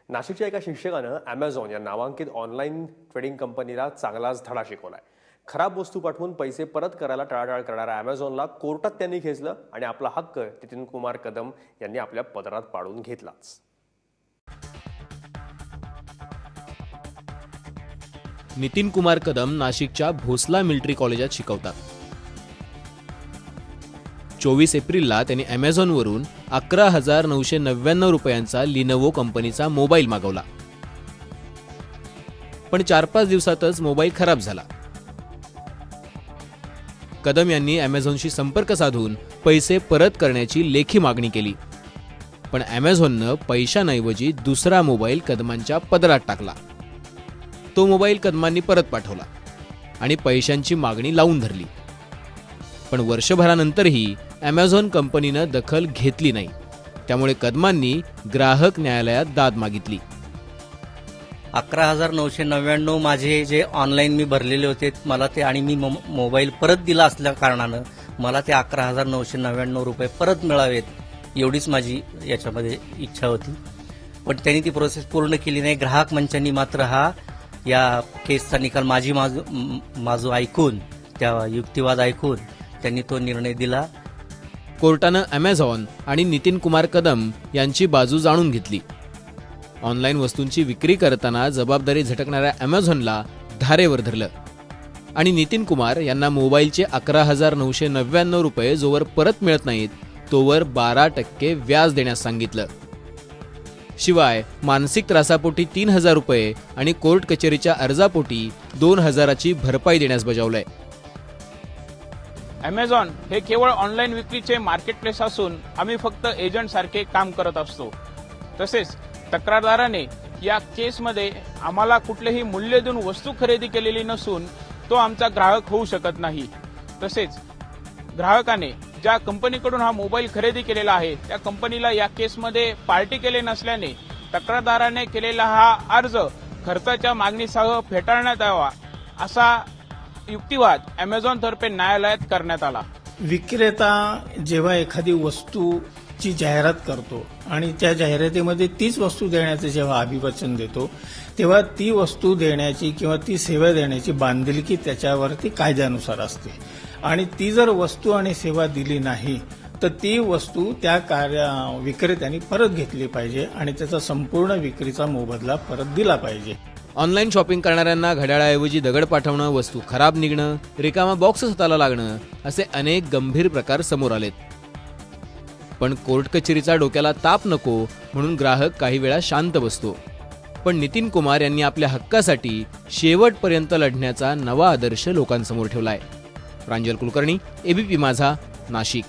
नाशिकच्या एका शिक्षकानं Amazon या नामांकित ऑनलाईन ट्रेडिंग कंपनीला चांगलाच धडा शिकवलाय। खराब वस्तू पाठवून पैसे परत करायला टाळाटाळ करणाऱ्या Amazonला कोर्टात त्यांनी खेचलं आणि आपला हक्क नितीन कुमार कदम यांनी आपल्या पदरात पाडून घेतलाच। नितीन कुमार कदम नाशिकच्या भोसला मिलिटरी कॉलेजात शिकवतात। 24 एप्रिलला त्यांनी Amazonवरून 11,999 रुपयांचा लिनोवो कंपनीचा मोबाईल मागवला, पण 4-5 दिवसातच मोबाईल खराब झाला। कदम यांनी Amazonशी संपर्क साधून पैसे परत करण्याची लेखी मागणी केली, पण Amazonनं पैशांऐवजी दुसरा मोबाईल कदमांच्या पदरात टाकला। तो मोबाईल कदमांनी परत पाठवला आणि पैशांची मागणी लावून धरली, पण वर्षभरानंतरही Amazon कंपनीनं दखल घेतली नाही। त्यामुळे कदमांनी ग्राहक न्यायालयात दाद मागितली। 11,999 माझे जे ऑनलाईन मी भरलेले होते मला ते, आणि मी मोबाईल परत दिला असल्या कारणानं मला ते 11,999 रुपये परत मिळावेत, एवढीच माझी याच्यामध्ये इच्छा होती। पण त्यांनी ती प्रोसेस पूर्ण केली नाही। ग्राहक मंचांनी मात्र या केसचा निकाल माझं ऐकून, त्या युक्तिवाद ऐकून त्यांनी तो निर्णय दिला। कोर्टानं Amazon आणि नितीन कुमार कदम यांची बाजू जाणून घेतली। ऑनलाईन वस्तूंची विक्री करताना जबाबदारी झटकणाऱ्या Amazonला धारेवर धरलं आणि नितीन कुमार यांना मोबाईलचे 11,999 रुपये जोवर परत मिळत नाहीत तोवर 12% व्याज देण्यास सांगितलं। शिवाय मानसिक त्रासापोटी 3,000 रुपये आणि कोर्ट कचेरीच्या अर्जापोटी 2,000ची भरपाई देण्यास बजावलंय। Amazon हे केवळ ऑनलाईन विक्रीचे मार्केटप्लेस असून आम्ही फक्त एजंट सारखे काम करत असतो। तसेच तक्रारदाराने या केसमध्ये आम्हाला कुठलेही मूल्य देऊन वस्तू खरेदी केलेली नसून तो आमचा ग्राहक होऊ शकत नाही। तसेच ग्राहकाने ज्या कंपनीकडून हा मोबाईल खरेदी केलेला आहे त्या कंपनीला या केसमध्ये पार्टी केले नसल्याने तक्रारदाराने केलेला हा अर्ज खर्चाच्या मागणीसह फेटाळण्यात यावा असा युक्तिवाद Amazon तर्फे न्यायालयात करण्यात आला। विक्रेता जेव्हा एखादी वस्तूची जाहिरात करतो आणि त्या जाहिरातीमध्ये तीच वस्तू देण्याचे जेव्हा अभिवचन देतो तेव्हा ती वस्तू देण्याची किंवा ती सेवा देण्याची बांधिलकी त्याच्यावरती कायद्यानुसार असते आणि ती जर वस्तू आणि सेवा दिली नाही तर ती वस्तू त्या विक्रेत्याने परत घेतली पाहिजे आणि त्याचा संपूर्ण विक्रीचा मोबदला परत दिला पाहिजे। ऑनलाईन शॉपिंग करणाऱ्यांना घड्याळाऐवजी दगड पाठवणं, वस्तू खराब निघणं, रिकामा बॉक्स हाताला लागणं असे अनेक गंभीर प्रकार समोर आलेत। पण कोर्ट कचेरीचा डोक्याला ताप नको म्हणून ग्राहक काही वेळा शांत बसतो। पण नितीन कुमार यांनी आपल्या हक्कासाठी शेवटपर्यंत लढण्याचा नवा आदर्श लोकांसमोर ठेवलाय। प्रांजल कुलकर्णी, ABP माझा, नाशिक।